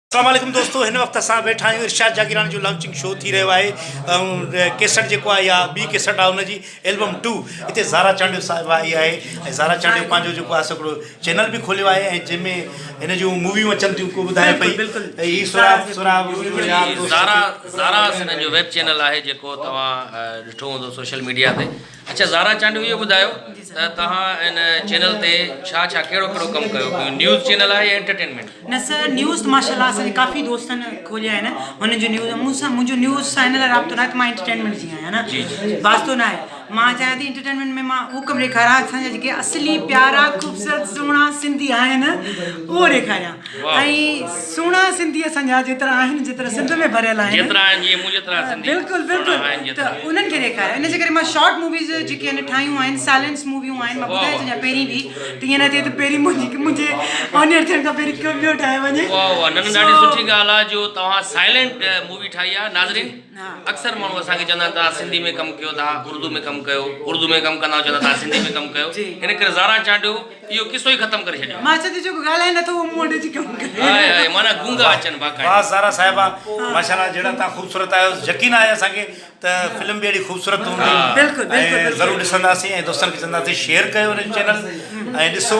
अस्सलाम वालेकुम दोस्तों, हिन वक़्तु असां वेठा आहियूं इरशाद जागीरानी जो लॉन्चिंग शो थी रहियो आहे ऐं केसट जेको आहे या ॿी केसट आहे हुनजी एल्बम 2 हिते ज़ारा चांडियो साहिबा आई आहे ऐं ज़ारा चांडियो पंहिंजो जेको आहे हिकिड़ो चैनल बि खोलियो आहे ऐं जंहिंमें हिन जूं मूवियूं अचनि थियूं को ॿुधाए पई हीअ ज़ारा हिन जो वेब चैनल आहे जेको तव्हां ॾिठो हूंदो सोशल मीडिया ते। अच्छा ज़ारा चांडियो इहो ॿुधायो त तव्हां हिन चैनल ते छा छा कहिड़ो कहिड़ो कमु कयो पियो, न्यूज़ चैनल आहे या एंटरटेनमेंट? न सर, न्यूज़ त माशाल्लाह असांजे काफ़ी दोस्तनि खोलिया आहिनि हुननि जो न्यूज़ मूंसां मुंहिंजो न्यूज़ सां हिन लाइ राब्तो न आहे त मां एंटरटेनमेंट जी आहियां न, वास्तो न आहे। मां चाहियां थी एंटरटेनमेंट में मां उहो कमु ॾेखारियां असांजा जेके असली प्यारा ख़ूबसूरत सुहिणा सिंधी आहिनि उहो ॾेखारियां ऐं सुहिणा सिंधी असांजा जेतिरा आहिनि जेतिरा सिंध में भरियल आहिनि बिल्कुलु बिल्कुलु त उन्हनि खे ॾेखारियां। इन जे करे मां शॉर्ट मूवीज़ जेके आहिनि ठाहियूं आहिनि, साइलेंस मूवियूं आहिनि। मां ॿुधाए छॾियां पहिरीं बि त ईअं न थिए त पहिरीं मुंहिंजे ऑनियर थियण खां पहिरीं को ॿियो ठाहे वञे। ॾाढी सुठी ॻाल्हि आहे जो तव्हां साइलेंट मूवी ठाही आहे। नाज़रीन, अक्सर माण्हू असांखे चवंदा आहिनि तव्हां सिंधी में कमु कयो, तव्हां उर्दू में कमु कयो, उर्दू में कमु कंदा चवंदा तव्हां सिंधी में कमु कयो। इन करे ज़ारा चांडियो इहो किसो ई ख़तमु करे छॾियो। मां चयो जेको ॻाल्हाए नथो उहो मूं वटि अची कमु करे माना गूंगा अचनि बाक़ाइदा। वाह ज़ारा साहिबा, माशाल्लाह जहिड़ा तव्हां ख़ूबसूरत आहियो, यकीन आहे असांखे त फिल्म बि अहिड़ी ख़ूबसूरत हूंदी ऐं ज़रूरु ॾिसंदासीं ऐं दोस्तनि खे चवंदासीं शेयर कयो हिन चैनल ऐं ॾिसो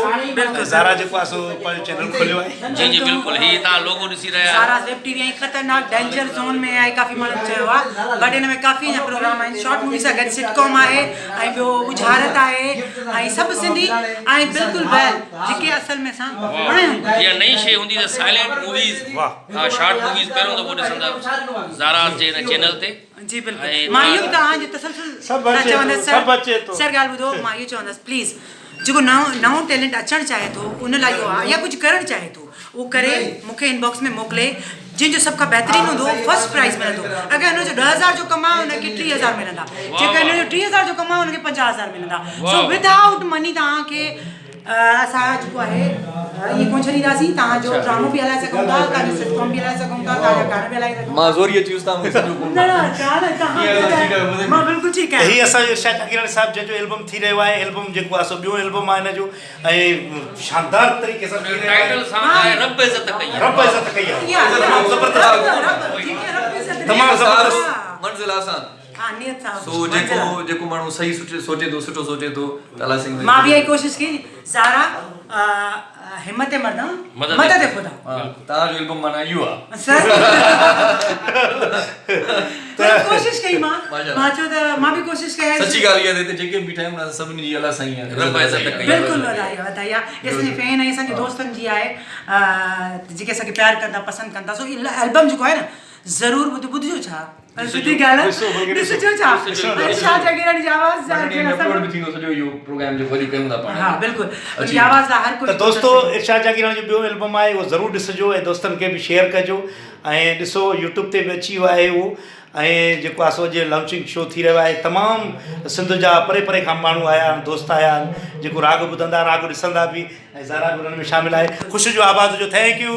ज़ारा जेको आहे सो पंहिंजो चैनल खोलियो आहे। जी जी बिल्कुलु, हीअ तव्हां लोगो ॾिसी रहिया ज़ारा वेब टीवी ऐं ख़तरनाक डेंजर ज़ोन में आहे, काफ़ी माण्हुनि चयो आहे, बट हिन में काफ़ी अञा प्रोग्राम आहिनि। शॉर्ट मूवी सां गॾु सिटकॉम आहे ऐं ॿियो बुझारत आहे ऐं सभु सिंधी ऐं बिल्कुलु बैल जेके असल में असां वणियूं। इहा नई शइ हूंदी त साइलेंट मूवीज़, हा शॉर्ट मूवीज़ पहिरियों दफ़ो ॾिसंदा ज़ारा जे हिन चैनल ते। जी बिल्कुलु, मां इहो तव्हांजे तसलसल चवंदसि सर ॻाल्हि ॿुधो, मां इहो चवंदसि प्लीज़ जेको नओं टैलेंट अचणु चाहे थो उन लाइ इहो आहे, या कुझु करणु चाहे थो उहो करे मूंखे इनबॉक्स में मोकिले। जंहिंजो सभ खां बहितरीनु हूंदो फर्स्ट प्राइज़ मिलंदो। अगरि हुनजो 10,000 जो कमु आहे हुनखे 30,000 मिलंदा, जेकर हुनजो 30,000 जो कमु आहे हुनखे 50,000 मिलंदा। सो विदाउट मनी तव्हांखे असां जेको आहे इहे कोन छॾींदासीं। तव्हांजो ड्रामो बि हलाए सघूं था, तव्हांजो सिटकॉम बि हलाए सघूं था, तव्हांजा गाना बि हलाए सघूं था। मां ज़ोरी अची वियुसि मां बिल्कुलु ठीकु आहे। हीअ असांजो इरशाद जागीरानी साहिब जंहिंजो एल्बम थी रहियो आहे, एल्बम जेको आहे सो ॿियो एल्बम आहे हिन जो ऐं शानदार तरीक़े सां थी रहियो आहे। टाइटल सां आहे रब इज़त कई आहे। रब इज़त कई आहे, तमामु ज़बरदस्त, तमामु ज़बरदस्त, मंज़िल आसान। सो जेको माण्हू सही सोचे थो, सुठो सोचे थो, ताला सिंह मां बि इहा कोशिशि कई। ज़ारा हिम्मत मर्द मदद खुदा तव्हांजो एल्बम माना इहो आहे। कोशिशि कई मां चयो त मां बि कोशिशि कयां। सची ॻाल्हि इहा आहे त जेके बि ठाहियूं न सभिनी जी अला साईं आहे, रब इज़त कई। बिल्कुलु वधाई आहे। इहा असांजी फैन आहे, असांजे दोस्तनि जी आहे जेके असांखे प्यारु कंदा, पसंदि कंदा। सो एल्बम जेको आहे न ज़रूरु ॿुधिजो। छा सुठी ॻाल्हि आहे, ॾिसिजो छा इरशाद जागीरानी जी आवाज़ अपलोड बि थींदो सॼो इहो प्रोग्राम जेको वरी कयूं था पाण। हा बिल्कुलु, उनजी आवाज़ हर कोई। त दोस्तो इरशाद जागीरानी जो ॿियो एल्बम आहे उहो ज़रूरु ॾिसिजो ऐं दोस्तनि खे बि शेयर कजो ऐं ॾिसो यूट्यूब ते बि अची वियो आहे उहो। ऐं जेको आहे सो अॼु लॉन्चिंग शो थी रहियो आहे। तमामु सिंध जा परे परे खां माण्हू आया आहिनि, दोस्त आया आहिनि जेको राग ॿुधंदा, राग ॾिसंदा बि ऐं ज़ारा बि हुननि में शामिलु आहे। ख़ुशी जो आवाज़ जो थैंक यू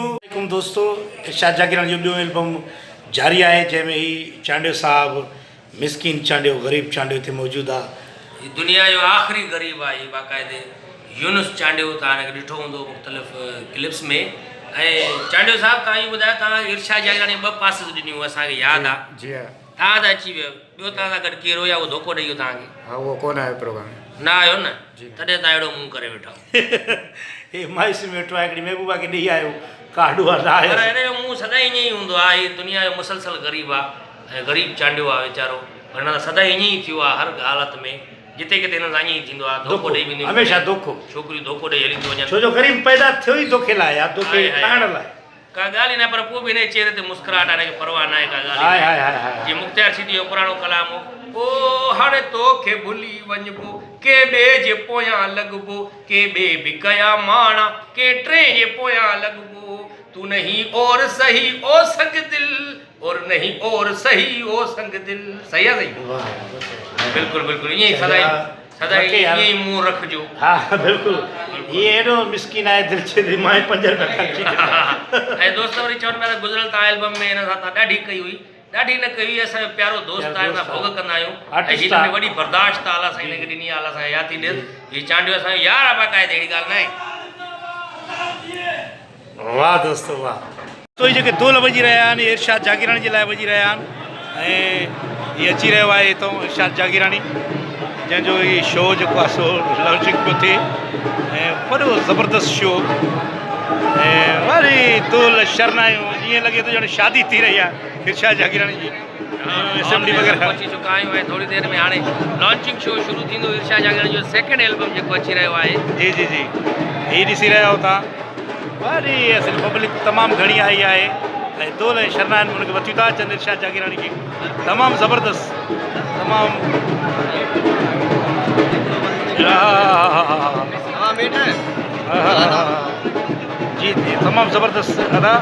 दोस्तो। इरशाद जागीरानी जो ॿियो एल्बम जारी आहे जंहिंमें ही चांडियो साहिबु, मिसकिन चांडियो, ग़रीब चांडियो हिते मौजूदु आहे। दुनिया जो आख़िरी ग़रीब आहे बाक़ाइदे यूनुस चांडियो, तव्हां हिनखे ॾिठो हूंदो मुख़्तलिफ़ क्लिप्स में। ऐं चांडियो साहिबु तव्हां इहो ॿुधायो, तव्हां इरशाद जागीरानी 2 पास ॾिनियूं असांखे यादि आहे। जी हा, तव्हां त अची वियो, ॿियो तव्हां सां गॾु केरु या उहो धोखो ॾेई वियो तव्हांखे? हा उहो कोन आयो प्रोग्राम, न आयो न, तॾहिं तव्हां अहिड़ो मुंहुं करे वेठो। हे माइस में वेठो आहे, हिकिड़ी महबूबा खे ॾेई आयो काडू आहे। पर हिन जो मुंहुं सदाईं ईअं ई हूंदो आहे। हीअ दुनिया जो मुसलसल ग़रीब आहे ऐं ग़रीब चांडियो आहे वीचारो, पर हिन सां सदाईं ईअं ई थियो आहे। हर हालत में जिते किथे हिन सां ईअं ई थींदो आहे, धोखो ॾेई वेंदियूं, हमेशह धोखो। छोकिरियूं धोखो ॾेई हली थियूं वञनि, छो जो ग़रीब पैदा थियो ई धोखे लाइ आहे, धोखे खाइण लाइ। का ॻाल्हि ई न, पर पोइ बि हिन चेहरे ते मुस्कुराहट आहे, हिनखे परवाह न आहे का ॻाल्हि। जीअं मुख़्तियार सिद्दीक़ी जो पुराणो कलाम हो, ओ हाणे तोखे भुली वञिबो, के ॿिए जे पोयां लॻबो, के ॿिए बि कया माणा, के टे जे पोयां लॻबो। तू नहीं और सही ओ संग दिल, और नहीं और सही ओ संग दिल। सही आहे सही? बिल्कुलु बिल्कुलु ईअं ई सदाईं ईअं ई मुंहुं रखिजो। हा बिल्कुलु, ये एॾो मिसकिन आहे दिलि चए मां 5 रुपया ख़र्ची। ऐं दोस्त वरी चवनि पिया त गुज़िरियल तव्हां एल्बम में हिन सां तव्हां ॾाढी कई हुई, ॾाढी न कई हुई। असांजो प्यारो दोस्त आहे, असां भोग कंदा आहियूं ऐं हिन में वॾी बर्दाश्त आला साईं हिनखे ॾिनी आहे। असां यादि थी ॾिस, हीअ चांडियो असांजो यार आहे बाक़ाइदे, अहिड़ी ॻाल्हि न आहे। वाह दोस्तो वाह। तो ये जेके दोल वॼी रहिया आहिनि इहे इरशाद जागीरानी जे लाइ वॼी रहिया आहिनि ऐं हीअ अची रहियो आहे हितां इरशाद जागीरानी जंहिंजो हीउ शो जेको आहे सो लॉन्चिंग पियो थिए ऐं वॾो ज़बरदस्त शो ऐं वरी दोल शरनायूं ईअं लॻे थो ॼण शादी थी रही आहे इरशाद जागीरानी जी असेंबली वग़ैरह पहुची चुका आहियूं ऐं थोरी देरि में हाणे लॉन्चिंग शो शुरू थींदो इरशाद जागीरानी जो सेकेंड एल्बम जेको अची रहियो आहे जी जी जी हीअ ॾिसी रहिया हो तव्हां वरी असली पब्लिक तमामु घणी आई आहे ऐं दोल ऐं शरनाइन हुनखे वठी था अचनि इरशाद जागीरानी खे तमामु ज़बरदस्त तमामु जी जी तमामु ज़बरदस्त दादा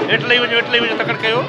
हेठि लही वञो तकड़ि कयो